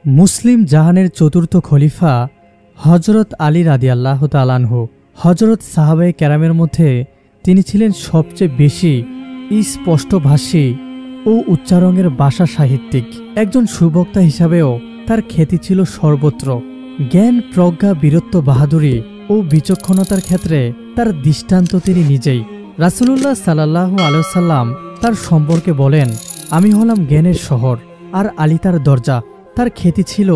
মুসলিম জাহানের চতুর্থ খলিফা হজরত আলী রাদিয়াল্লাহু তাআলা আনহু। হজরত সাহাবায়ে কেরামের মধ্যে তিনি ছিলেন সবচেয়ে বেশি স্পষ্টভাষী ও উচ্চারণের ভাষা সাহিত্যিক। একজন সুবক্তা হিসাবেও তার খ্যাতি ছিল সর্বত্র। জ্ঞান, প্রজ্ঞা, বীরত্ব, বাহাদুরি ও বিচক্ষণতার ক্ষেত্রে তার দৃষ্টান্ত তিনি নিজেই। রাসূলুল্লাহ সাল্লাল্লাহু আলাইহি ওয়াসাল্লাম তার সম্পর্কে বলেন, আমি হলাম জ্ঞানের শহর আর আলী তার দরজা। তার খ্যাতি ছিল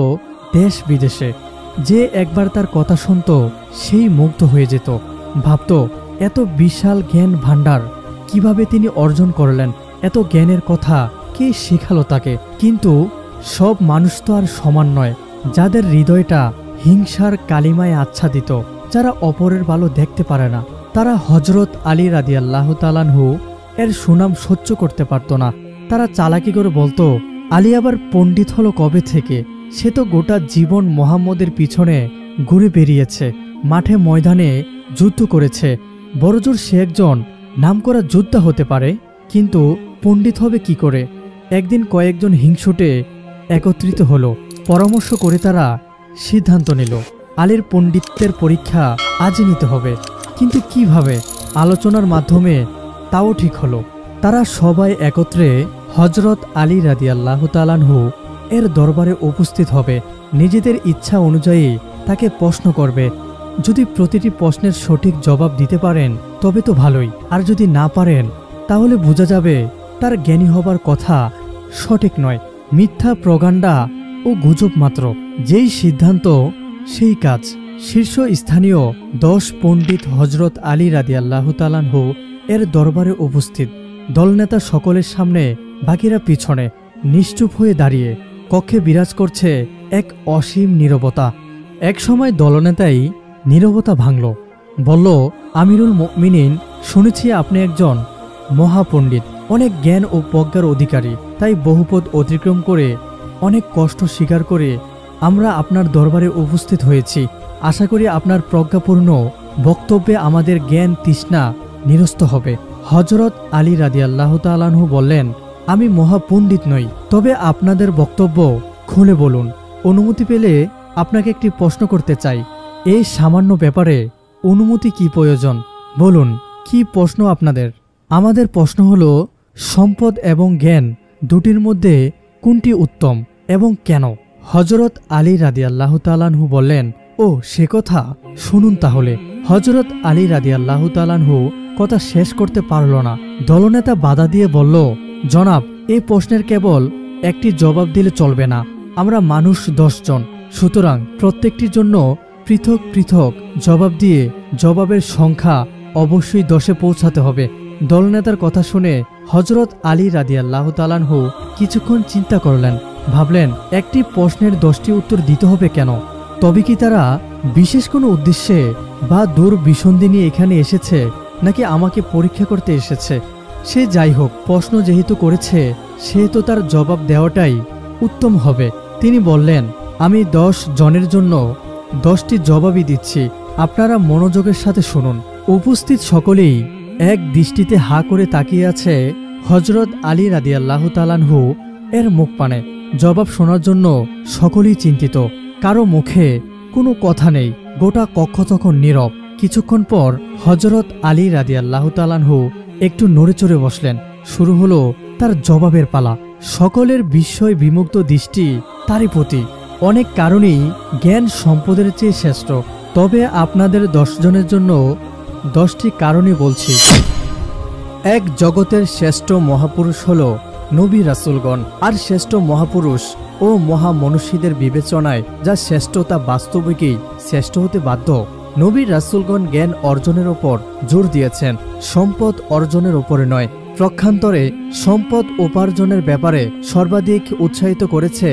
দেশ বিদেশে। যে একবার তার কথা শুনত সেই মুগ্ধ হয়ে যেত, ভাবত এত বিশাল জ্ঞান ভাণ্ডার কিভাবে তিনি অর্জন করলেন, এত জ্ঞানের কথা কে শেখালো তাকে। কিন্তু সব মানুষ তো আর সমান নয়। যাদের হৃদয়টা হিংসার কালিমায় আচ্ছাদিত, যারা অপরের ভালো দেখতে পারে না, তারা হজরত আলী রাদিয়াল্লাহু তাআলা আনহু এর সুনাম সহ্য করতে পারত না। তারা চালাকি করে বলতো, আলী আবার পণ্ডিত হলো কবে থেকে? সে তো গোটা জীবন মোহাম্মদের পিছনে ঘুরে বেরিয়েছে, মাঠে ময়দানে যুদ্ধ করেছে। বড়জোর সে একজন নামকরা যোদ্ধা হতে পারে, কিন্তু পণ্ডিত হবে কি করে? একদিন কয়েকজন হিংসুটে একত্রিত হলো। পরামর্শ করে তারা সিদ্ধান্ত নিল, আলীর পণ্ডিতের পরীক্ষা আজই নিতে হবে। কিন্তু কিভাবে? আলোচনার মাধ্যমে তাও ঠিক হলো। তারা সবাই একত্রে হজরত আলী রাদিয়াল্লাহু তাআলা আনহু এর দরবারে উপস্থিত হবে। নিজেদের ইচ্ছা অনুযায়ী তাকে প্রশ্ন করবে। যদি প্রতিটি প্রশ্নের সঠিক জবাব দিতে পারেন তবে তো ভালোই, আর যদি না পারেন তাহলে বোঝা যাবে তার জ্ঞানী হবার কথা সঠিক নয়, মিথ্যা প্রগান্ডা ও গুজব মাত্র। যেই সিদ্ধান্ত সেই কাজ। শীর্ষস্থানীয় 10 পণ্ডিত হজরত আলী রাদিয়াল্লাহু তাআলা আনহু এর দরবারে উপস্থিত। দলনেতা সকলের সামনে, বাকিরা পিছনে নিশ্চুপ হয়ে দাঁড়িয়ে। কক্ষে বিরাজ করছে এক অসীম নীরবতা। এক সময় দলনেতাই নীরবতা ভাঙল, বলল, আমিরুল মুমিনিন, শুনেছি আপনি একজন মহাপণ্ডিত, অনেক জ্ঞান ও প্রজ্ঞার অধিকারী। তাই বহুপদ অতিক্রম করে, অনেক কষ্ট স্বীকার করে আমরা আপনার দরবারে উপস্থিত হয়েছি। আশা করি আপনার প্রজ্ঞাপূর্ণ বক্তব্যে আমাদের জ্ঞান তৃষ্ণা নিরস্ত হবে। হজরত আলী রাদিয়াল্লাহু তাআলা আনহু বললেন, আমি মহাপণ্ডিত নই, তবে আপনাদের বক্তব্য খুলে বলুন। অনুমতি পেলে আপনাকে একটি প্রশ্ন করতে চাই। এই সামান্য ব্যাপারে অনুমতি কি প্রয়োজন? বলুন, কি প্রশ্ন আপনাদের? আমাদের প্রশ্ন হলো, সম্পদ এবং জ্ঞান দুটির মধ্যে কোনটি উত্তম এবং কেন? হজরত আলী রাদিয়াল্লাহু তাআলা আনহু বললেন, ও সে কথা, শুনুন তাহলে। হজরত আলী রাদিয়াল্লাহু তাআলা আনহু কথা শেষ করতে পারল না। দলনেতা বাধা দিয়ে বলল, জনাব, এই প্রশ্নের কেবল একটি জবাব দিলে চলবে না। আমরা মানুষ 10 জন, সুতরাং প্রত্যেকটির জন্য পৃথক পৃথক জবাব দিয়ে জবাবের সংখ্যা অবশ্যই 10-এ পৌঁছাতে হবে। দলনেতার কথা শুনে হজরত আলী রাদিয়াল্লাহু তাআলা আনহু কিছুক্ষণ চিন্তা করলেন। ভাবলেন, একটি প্রশ্নের 10টি উত্তর দিতে হবে কেন? তবে কি তারা বিশেষ কোনো উদ্দেশ্যে বা দূর বিসন্ধি নিয়ে এখানে এসেছে, নাকি আমাকে পরীক্ষা করতে এসেছে? সে যাই হোক, প্রশ্ন যেহেতু করেছে সেহেতু তার জবাব দেওয়াটাই উত্তম হবে। তিনি বললেন, আমি 10 জনের জন্য 10টি জবাবই দিচ্ছি, আপনারা মনোযোগের সাথে শুনুন। উপস্থিত সকলেই এক দৃষ্টিতে হা করে তাকিয়ে আছে হজরত আলী রাদিয়াল্লাহু তাআলা আনহু এর মুখপানে। জবাব শোনার জন্য সকলেই চিন্তিত। কারো মুখে কোনো কথা নেই। গোটা কক্ষ তখন নীরব। কিছুক্ষণ পর হজরত আলী রাদিয়াল্লাহু তাআলা আনহু একটু নড়েচড়ে বসলেন। শুরু হলো তার জবাবের পালা। সকলের বিস্ময় বিমুগ্ধ দৃষ্টি তারই প্রতি। অনেক কারণেই জ্ঞান সম্পদের চেয়ে শ্রেষ্ঠ, তবে আপনাদের 10 জনের জন্য 10টি কারণই বলছি। এক, জগতের শ্রেষ্ঠ মহাপুরুষ হল নবী রাসূলগণ, আর শ্রেষ্ঠ মহাপুরুষ ও মহামনুষ্যদের বিবেচনায় যা শ্রেষ্ঠ তা বাস্তবিকই শ্রেষ্ঠ হতে বাধ্য। নবী রাসূলগণ জ্ঞান অর্জনের ওপর জোর দিয়েছেন, সম্পদ অর্জনের ওপরে নয়। প্রক্ষান্তরে সম্পদ উপার্জনের ব্যাপারে সর্বাধিক উৎসাহিত করেছে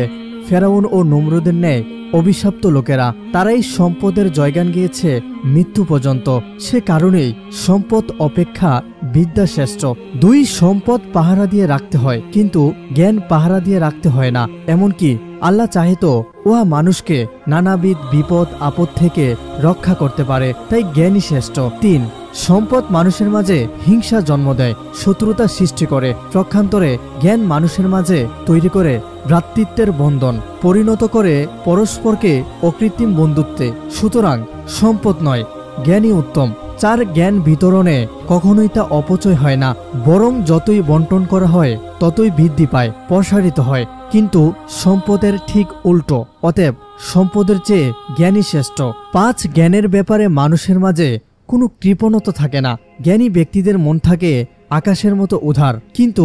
ফেরাউন ও নমরুদের ন্যায় অভিশপ্ত লোকেরা। তারাই সম্পদের জয়গান গিয়েছে মৃত্যু পর্যন্ত। সে কারণেই সম্পদ অপেক্ষা বিদ্যা শ্রেষ্ঠ। 2, সম্পদ পাহারা দিয়ে রাখতে হয়, কিন্তু জ্ঞান পাহারা দিয়ে রাখতে হয় না। এমনকি আল্লাহ চাহে তো উহা মানুষকে নানাবিধ বিপদ আপদ থেকে রক্ষা করতে পারে, তাই জ্ঞানই শ্রেষ্ঠ। 3, সম্পদ মানুষের মাঝে হিংসা জন্ম দেয়, শত্রুতা সৃষ্টি করে। প্রক্ষান্তরে জ্ঞান মানুষের মাঝে তৈরি করে ভ্রাতৃত্বের বন্ধন, পরিণত করে পরস্পরকে অকৃত্রিম বন্ধুত্বে। সুতরাং সম্পদ নয়, জ্ঞানই উত্তম। যার জ্ঞান বিতরণে কখনোই তা অপচয় হয় না, বরং যতই বন্টন করা হয় ততই বৃদ্ধি পায়, প্রসারিত হয়। কিন্তু সম্পদের ঠিক উল্টো। অতএব সম্পদের চেয়ে জ্ঞানই শ্রেষ্ঠ। 5 জ্ঞানের ব্যাপারে মানুষের মাঝে কোনো কৃপণতা থাকে না। জ্ঞানী ব্যক্তিদের মন থাকে আকাশের মতো উদার, কিন্তু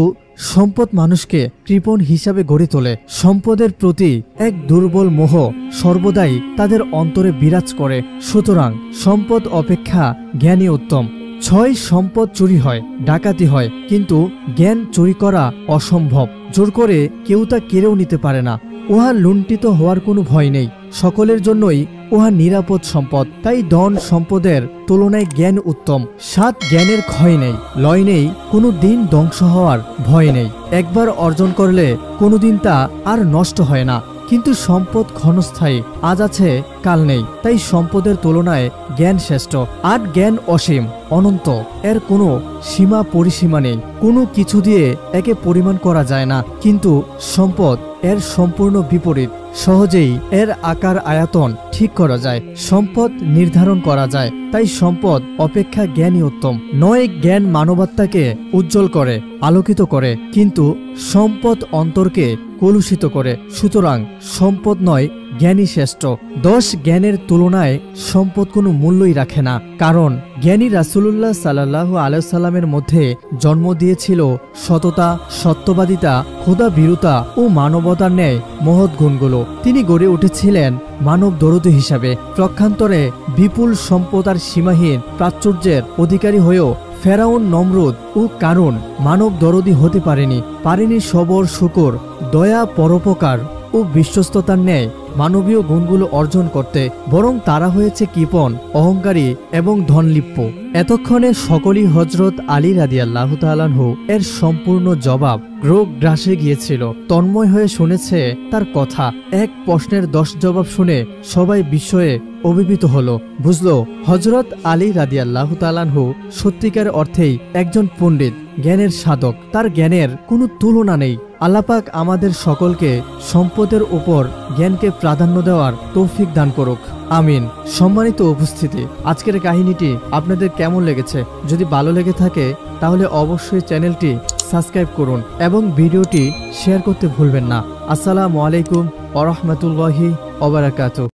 সম্পদ মানুষকে কৃপণ হিসাবে গড়ে তোলে। সম্পদের প্রতি এক দুর্বল মোহ সর্বদাই তাদের অন্তরে বিরাজ করে। সুতরাং সম্পদ অপেক্ষা জ্ঞানই উত্তম। 6 সম্পদ চুরি হয়, ডাকাতি হয়, কিন্তু জ্ঞান চুরি করা অসম্ভব। জোর করে কেউ তা কেড়েও নিতে পারে না। উহা লুণ্ঠিত হওয়ার কোনো ভয় নেই। সকলের জন্যই উহা নিরাপদ সম্পদ। তাই ধন সম্পদের তুলনায় জ্ঞান উত্তম। 7 জ্ঞানের ক্ষয় নেই, লয় নেই, কোনো দিন ধ্বংস হওয়ার ভয় নেই। একবার অর্জন করলে কোনোদিন তা আর নষ্ট হয় না। কিন্তু সম্পদ ক্ষণস্থায়ী, আজ আছে কাল নেই। তাই সম্পদের তুলনায় জ্ঞান শ্রেষ্ঠ। 8 জ্ঞান অসীম, অনন্ত, এর কোনো সীমা পরিসীমা নেই। কোনো কিছু দিয়ে একে পরিমাণ করা যায় না। কিন্তু সম্পদ এর সম্পূর্ণ বিপরীত। সহজেই এর আকার আয়তন ঠিক করা যায়, সম্পদ নির্ধারণ করা যায়। তাই সম্পদ অপেক্ষা জ্ঞানই উত্তম। 9 জ্ঞান মানবাত্মাকে উজ্জ্বল করে, আলোকিত করে, কিন্তু সম্পদ অন্তরকে কলুষিত করে। সুতরাং সম্পদ নয়, জ্ঞানই শ্রেষ্ঠ। 10 জ্ঞানের তুলনায় সম্পদ কোনো মূল্যই রাখে না। কারণ জ্ঞানী রাসূলুল্লাহ সাল্লাল্লাহু আলাইহি সাল্লামের মধ্যে জন্ম দিয়েছিল সততা, সত্যবাদিতা, খোদা ভীরুতা ও মানবতার ন্যায় মহৎ গুণগুলো। তিনি গড়ে উঠেছিলেন মানব দরদী হিসাবে। প্রক্ষান্তরে বিপুল সম্পদ আর সীমাহীন প্রাচুর্যের অধিকারী হয়েও ফেরাউন, নমরুদ ও কারুন মানব দরদী হতে পারেনি সবর, শুকর, দয়া, পরোপকার ও বিশ্বস্ততার ন্যায় মানবীয় গুণগুলো অর্জন করতে। বরং তারা হয়েছে কৃপণ, অহংকারী এবং ধনলিপ্প। এতক্ষণে সকলই হযরত আলী রাদিয়াল্লাহু তাআলা আনহু এর সম্পূর্ণ জবাব রোগ গ্রাসে গিয়েছিল। তন্ময় হয়ে শুনেছে তার কথা। এক প্রশ্নের 10 জবাব শুনে সবাই বিস্ময়ে অভিভূত হলো। বুঝলো হযরত আলী রাদিয়াল্লাহু তাআলা আনহু সত্যিকার অর্থেই একজন পণ্ডিত, জ্ঞানের সাধক। তার জ্ঞানের কোনো তুলনা নেই। আল্লাহ পাক আমাদের সকলকে সম্পদের উপর জ্ঞানকে প্রাধান্য দেওয়ার তৌফিক দান করুক, আমিন। সম্মানিত উপস্থিতি, আজকের কাহিনীটি আপনাদের কেমন লেগেছে? যদি ভালো লেগে থাকে তাহলে অবশ্যই চ্যানেলটি সাবস্ক্রাইব করুন এবং ভিডিওটি শেয়ার করতে ভুলবেন না। আসসালামু আলাইকুম ওয়া রাহমাতুল্লাহি ওয়া বারাকাতুহু।